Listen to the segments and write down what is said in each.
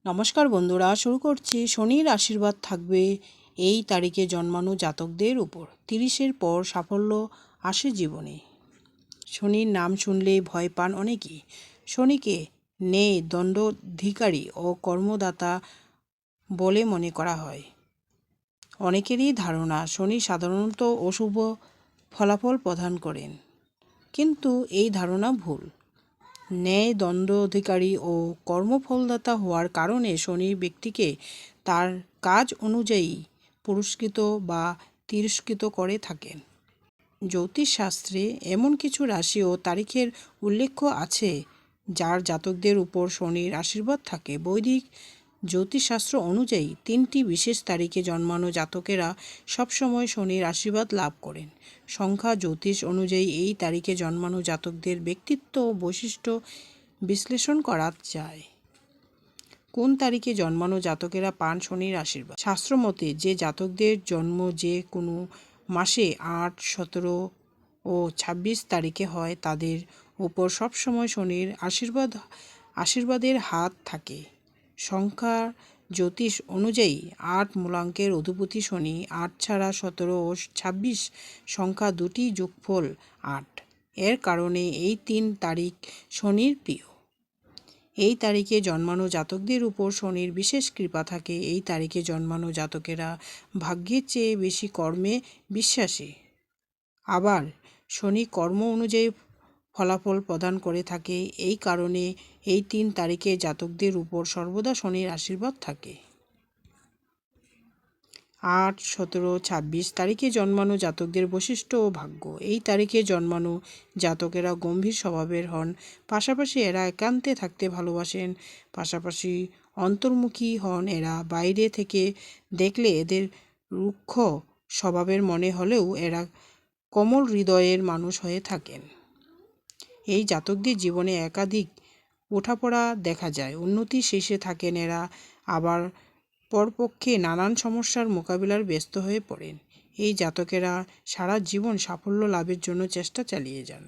নমস্কার বন্ধুরা, শুরু করছি। শনির আশীর্বাদ থাকবে এই তারিখে জন্মানো জাতকদের উপর। 30-এর পর সাফল্য আসে জীবনে। শনির নাম শুনলেই ভয় পান অনেকেই। শনিকে ন্যায় দণ্ডাধিকারী ও কর্মদাতা বলে মনে করা হয়। অনেকেরই ধারণা শনি সাধারণত অশুভ ফলাফল প্রদান করেন, কিন্তু এই ধারণা ভুল। ন্যায় দণ্ডাধিকারী ও কর্মফলদাতা হওয়ার কারণে শনি ব্যক্তিকে তার কাজ অনুযায়ী পুরস্কৃত বা তিরস্কৃত করে থাকেন। জ্যোতিষশাস্ত্রে এমন কিছু রাশি ও তারিখের উল্লেখ আছে যার জাতকদের উপর শনির আশীর্বাদ থাকে। বৈদিক জ্যোতিষশাস্ত্র অনুযায়ী 3টি বিশেষ তারিখে জন্মানো জাতকেরা সবসময় শনির আশীর্বাদ লাভ করেন। সংখ্যা জ্যোতিষ অনুযায়ী এই তারিখে জন্মানো জাতকদের ব্যক্তিত্ব ও বৈশিষ্ট্য বিশ্লেষণ করা যায়। কোন তারিখে জন্মানো জাতকেরা পান শনির আশীর্বাদ? শাস্ত্রমতে যে জাতকদের জন্ম যে কোনো মাসে 8, 17 ও 26 তারিখে হয় তাদের উপর সবসময় শনির আশীর্বাদের হাত থাকে। সংখ্যা জ্যোতিষ অনুযায়ী 8 মূলাঙ্কের অধিপতি শনি। 8 ছাড়া 17 ও 26 সংখ্যা দুটি যোগফল 8। এর কারণে এই 3 তারিখ শনির প্রিয়। এই তারিখে জন্মানো জাতকদের উপর শনির বিশেষ কৃপা থাকে। এই তারিখে জন্মানো জাতকেরা ভাগ্যের চেয়ে বেশি কর্মে বিশ্বাসী। আবার শনি কর্ম অনুযায়ী ফলাফল প্রদান করে থাকে। এই কারণে এই 3 তারিখে জাতকদের উপর সর্বদা শনির আশীর্বাদ থাকে। 8, 17, 26 তারিখে জন্মানো জাতকদের বৈশিষ্ট্য ও ভাগ্য। এই তারিখে জন্মানো জাতকেরা গম্ভীর স্বভাবের হন, পাশাপাশি এরা একান্তে থাকতে ভালোবাসেন, পাশাপাশি অন্তর্মুখী হন। এরা বাইরে থেকে দেখলে এদের রুক্ষ স্বভাবের মনে হলেও এরা কোমল হৃদয়ের মানুষ হয়ে থাকেন। এই জাতকদের জীবনে একাধিক ওঠাপড়া দেখা যায়, উন্নতির শীর্ষে থাকেন এরা, আবার পরপক্ষে নানান সমস্যার মোকাবিলার ব্যস্ত হয়ে পড়েন। এই জাতকেরা সারা জীবন সাফল্য লাভের জন্য চেষ্টা চালিয়ে যান।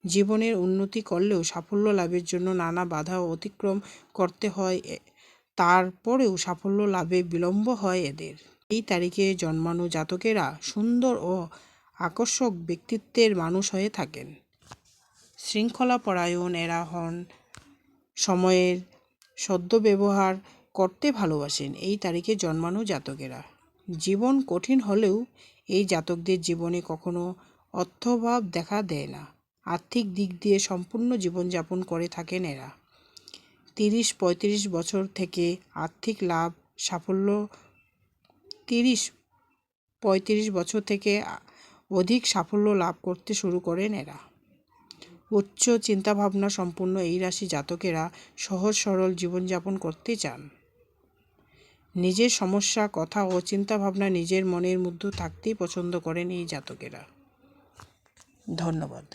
জীবনের উন্নতি করলেও সাফল্য লাভের জন্য নানা বাধা অতিক্রম করতে হয়, তারপরেও সাফল্য লাভে বিলম্ব হয় এদের। এই তারিখে জন্মানো জাতকেরা সুন্দর ও আকর্ষক ব্যক্তিত্বের মানুষ হয়ে থাকেন। শৃঙ্খলাপরায়ণ এরা হন, সময়ের সদ্ব্যবহার করতে ভালোবাসেন। এই তারিখে জন্মানো জাতকেরা জীবন কঠিন হলেও এই জাতকদের জীবনে কখনো অর্থভাব দেখা দেয় না। আর্থিক দিক দিয়ে সম্পূর্ণ জীবনযাপন করে থাকেন এরা। 30-35 বছর থেকে আর্থিক লাভ সাফল্য 30-35 বছর থেকে অধিক সাফল্য লাভ করতে শুরু করেন এরা। উচ্চ চিন্তাভাবনা সম্পন্ন এই রাশি জাতকেরা সহজ সরল জীবনযাপন করতে চান। নিজের সমস্যা, কথা ও চিন্তাভাবনা নিজের মনের মধ্যে থাকতেই পছন্দ করেন এই জাতকেরা। ধন্যবাদ।